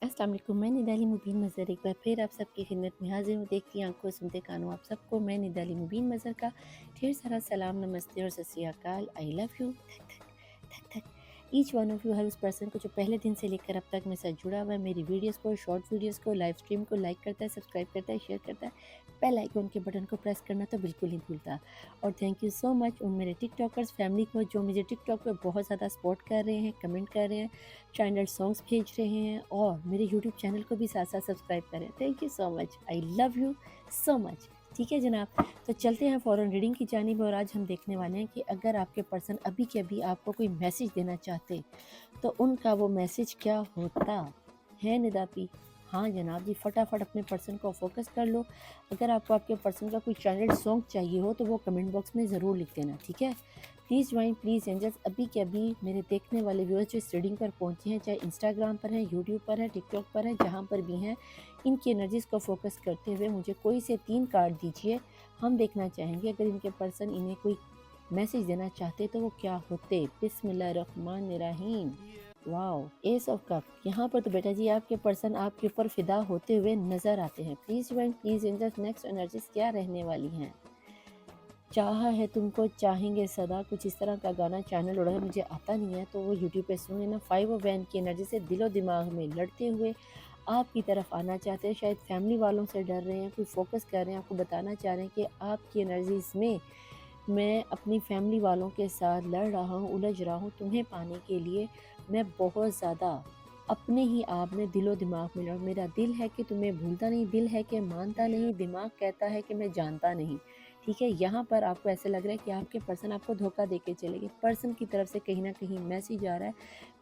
अस्सलाम वालेकुम। मैं निदाली मुबीन मज़हर एक बार फिर आप सबकी खिदमत में हाज़िर हूँ। देखती आंखों सुनते कानों आप सबको मैं निदाली मुबीन मज़हर का ढेर सारा सलाम, नमस्ते और सत श्री अकाल। I love you. धक धक धक धक। ईच वन ऑफ यू, हर उस पर्सन को जो पहले दिन से लेकर अब तक मेरे साथ जुड़ा हुआ है, मेरी वीडियोस को, शॉर्ट वीडियोस को, लाइव स्ट्रीम को लाइक करता है, सब्सक्राइब करता है, शेयर करता है, बेल आइकन के बटन को प्रेस करना तो बिल्कुल नहीं भूलता। और थैंक यू सो मच उन मेरे टिकटॉकर्स फैमिली को जो मुझे टिकटॉक पे बहुत ज़्यादा सपोर्ट कर रहे हैं, कमेंट कर रहे हैं, चैनल सॉन्ग्स भेज रहे हैं और मेरे यूट्यूब चैनल को भी साथ साथ सब्सक्राइब करें। Thank you so much. I love you so much. ठीक है जनाब, तो चलते हैं फ़ौरन रीडिंग की जानिब। और आज हम देखने वाले हैं कि अगर आपके पर्सन अभी के अभी आपको कोई मैसेज देना चाहते तो उनका वो मैसेज क्या होता है निदापी। हाँ जनाब जी, फटाफट अपने पर्सन को फोकस कर लो। अगर आपको आपके पर्सन का कोई चैनल सॉन्ग चाहिए हो तो वो कमेंट बॉक्स में ज़रूर लिख देना, ठीक है। Please join, please angels. अभी के अभी मेरे देखने वाले व्यूअर्स जो इस रीडिंग पर पहुँचे हैं, चाहे इंस्टाग्राम पर हैं, यूट्यूब पर है, टिकटॉक पर है, जहाँ पर भी हैं, इनकी एनर्जीज़ को फोकस करते हुए मुझे कोई से 3 कार्ड दीजिए। हम देखना चाहेंगे अगर इनके पर्सन इन्हें कोई मैसेज देना चाहते तो वो क्या होते। बिस्मिल्लाहिर्रहमानिर्रहीम। Wow, S of cup. यहाँ पर तो बेटा जी आपके पर्सन आपके ऊपर फिदा होते हुए नजर आते हैं। Please join, please angels. Next energies क्या रहने वाली हैं। चाहा है तुमको चाहेंगे सदा, कुछ इस तरह का गाना चैनल उड़ा है, मुझे आता नहीं है तो वो यूट्यूब पे सुन लेना। 5 ऑफ वैन की एनर्जी से दिलो दिमाग में लड़ते हुए आपकी तरफ आना चाहते हैं। शायद फैमिली वालों से डर रहे हैं, कोई फोकस कर रहे हैं, आपको बताना चाह रहे हैं कि आपकी एनर्जीज में मैं अपनी फैमिली वालों के साथ लड़ रहा हूँ, उलझ रहा हूँ। तुम्हें पाने के लिए मैं बहुत ज़्यादा अपने ही आप में दिलो दिमाग में लड़। मेरा दिल है कि तुम्हें भूलता नहीं, दिल है कि मानता नहीं, दिमाग कहता है कि मैं जानता नहीं। ठीक है, यहाँ पर आपको ऐसा लग रहा है कि आपके पर्सन आपको धोखा दे के चले गए। पर्सन की तरफ से कहीं ना कहीं मैसेज आ रहा है,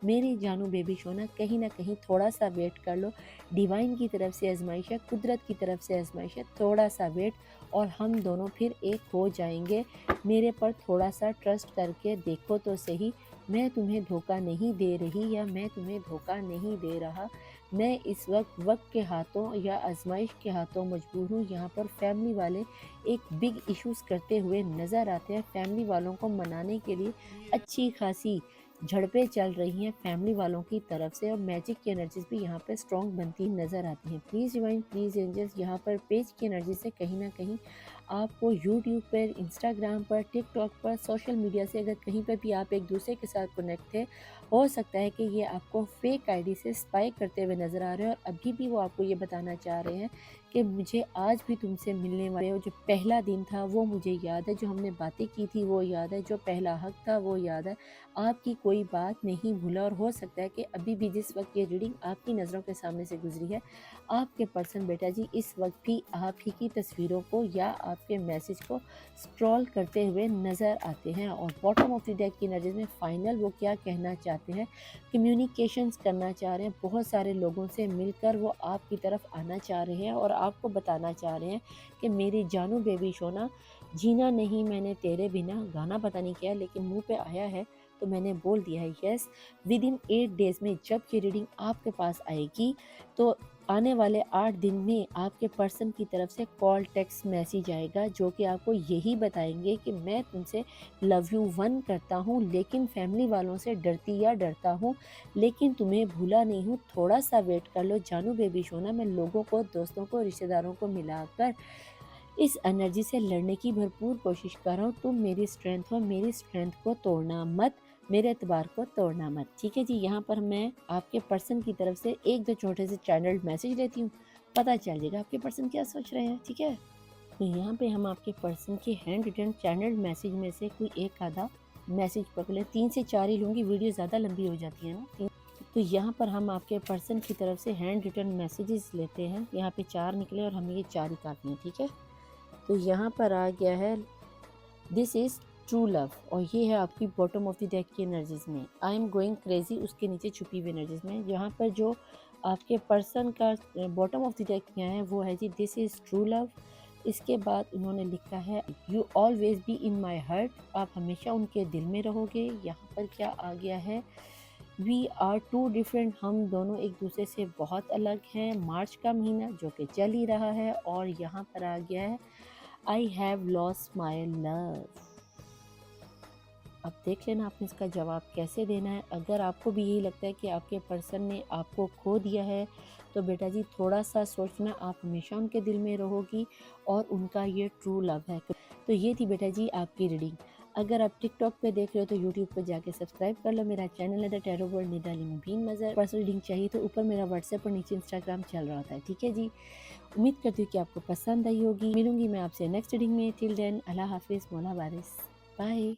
मेरी जानू बेबी सोना, कहीं ना कहीं थोड़ा सा वेट कर लो। डिवाइन की तरफ से आजमाइश है, कुदरत की तरफ से आजमाइश है, थोड़ा सा वेट और हम दोनों फिर एक हो जाएंगे। मेरे पर थोड़ा सा ट्रस्ट करके देखो तो सही। मैं तुम्हें धोखा नहीं दे रही या मैं तुम्हें धोखा नहीं दे रहा। मैं इस वक्त के हाथों या आजमाइश के हाथों मजबूर हूँ। यहाँ पर फैमिली वाले एक बिग इश्यूज करते हुए नज़र आते हैं। फैमिली वालों को मनाने के लिए अच्छी खासी झड़पें चल रही हैं फैमिली वालों की तरफ से और मैजिक की एनर्जीज भी यहाँ पर स्ट्रॉन्ग बनती नज़र आती हैं। Please divine, please angels. यहाँ पर पेज की एनर्जी से कहीं ना कहीं आपको यूट्यूब पर, इंस्टाग्राम पर, टिकटॉक पर, सोशल मीडिया से अगर कहीं पर भी आप एक दूसरे के साथ कनेक्ट थे, हो सकता है कि ये आपको फेक आईडी से स्पाई करते हुए नज़र आ रहे हैं और अभी भी वो आपको ये बताना चाह रहे हैं कि मुझे आज भी तुमसे मिलने वाले हो। जो पहला दिन था वो मुझे याद है, जो हमने बातें की थी वो याद है, जो पहला हक था वो याद है। आपकी कोई बात नहीं भूला और हो सकता है कि अभी भी जिस वक्त ये रीडिंग आपकी नज़रों के सामने से गुजरी है, आपके पर्सन बेटा जी इस वक्त भी आप ही की तस्वीरों को या आपके मैसेज को स्क्रॉल करते हुए नज़र आते हैं। और बॉटम ऑफ द डेक की एनर्जी में फाइनल वो क्या कहना चाहते हैं, कम्युनिकेशंस करना चाह रहे हैं, बहुत सारे लोगों से मिलकर वो आपकी तरफ आना चाह रहे हैं और आपको बताना चाह रहे हैं कि मेरी जानू बेबी सोना, जीना नहीं मैंने तेरे बिना। गाना पता नहीं क्या लेकिन मुंह पे आया है तो मैंने बोल दिया है यस। विद इन 8 डेज में जब ये रीडिंग आपके पास आएगी तो आने वाले 8 दिन में आपके पर्सन की तरफ से कॉल, टेक्स्ट, मैसेज आएगा जो कि आपको यही बताएंगे कि मैं तुमसे लव यू वन करता हूँ लेकिन फैमिली वालों से डरती या डरता हूँ, लेकिन तुम्हें भूला नहीं हूँ। थोड़ा सा वेट कर लो जानू बेबी सोना। मैं लोगों को, दोस्तों को, रिश्तेदारों को मिलाकर इस एनर्जी से लड़ने की भरपूर कोशिश कर रहा हूँ। तुम मेरी स्ट्रेंथ हो, मेरी स्ट्रेंथ को तोड़ना मत, मेरे एतबार को तोड़ना मत। ठीक है जी, यहाँ पर मैं आपके पर्सन की तरफ से एक दो छोटे से चैनल मैसेज लेती हूँ, पता चल जाएगा आपके पर्सन क्या सोच रहे हैं। ठीक है, तो यहाँ पे हम आपके पर्सन के हैंड रिटन चैनल मैसेज में से कोई एक आधा मैसेज पकड़ ले। 3 से 4 ही लूँगी, वीडियो ज़्यादा लंबी हो जाती है ना। तो यहाँ पर हम आपके पर्सन की तरफ से हैंड रिटन मैसेजेस लेते हैं। यहाँ पे 4 निकले और हमें ये 4 ही काफ़ी हैं। ठीक है, तो यहाँ पर आ गया है दिस इज ट्रू लव और ये है आपकी बॉटम ऑफ द डेक की एनर्जीज में। आई एम गोइंग क्रेजी उसके नीचे छुपी हुई एनर्जीज में। यहाँ पर जो आपके पर्सन का बॉटम ऑफ द डेक किया है वो है जी दिस इज ट्रू लव। इसके बाद उन्होंने लिखा है you always be in my heart, आप हमेशा उनके दिल में रहोगे। यहाँ पर क्या आ गया है, वी आर टू डिफरेंट, हम दोनों एक दूसरे से बहुत अलग हैं। मार्च का महीना जो कि चल ही रहा है और यहाँ पर आ गया है I have lost my love. अब देख लेना आपने इसका जवाब कैसे देना है। अगर आपको भी यही लगता है कि आपके पर्सन ने आपको खो दिया है, तो बेटा जी थोड़ा सा सोचना, आप हमेशा उनके दिल में रहोगी और उनका ये ट्रू लव है। तो ये थी बेटा जी आपकी रीडिंग। अगर आप टिकटॉक पे देख रहे हो तो यूट्यूब पे जाके सब्सक्राइब कर लो, मेरा चैनल है the tarot world Nidali Mubeen Mazhar. Personal reading चाहिए तो ऊपर मेरा व्हाट्सएप और नीचे इंस्टाग्राम चल रहा होता है, ठीक है जी। उम्मीद करती हूँ कि आपको पसंद आई होगी। मिलूंगी मैं आपसे नेक्स्ट रीडिंग में। टिल देन अल्लाह हाफिज़, मौला वारिस, बाय।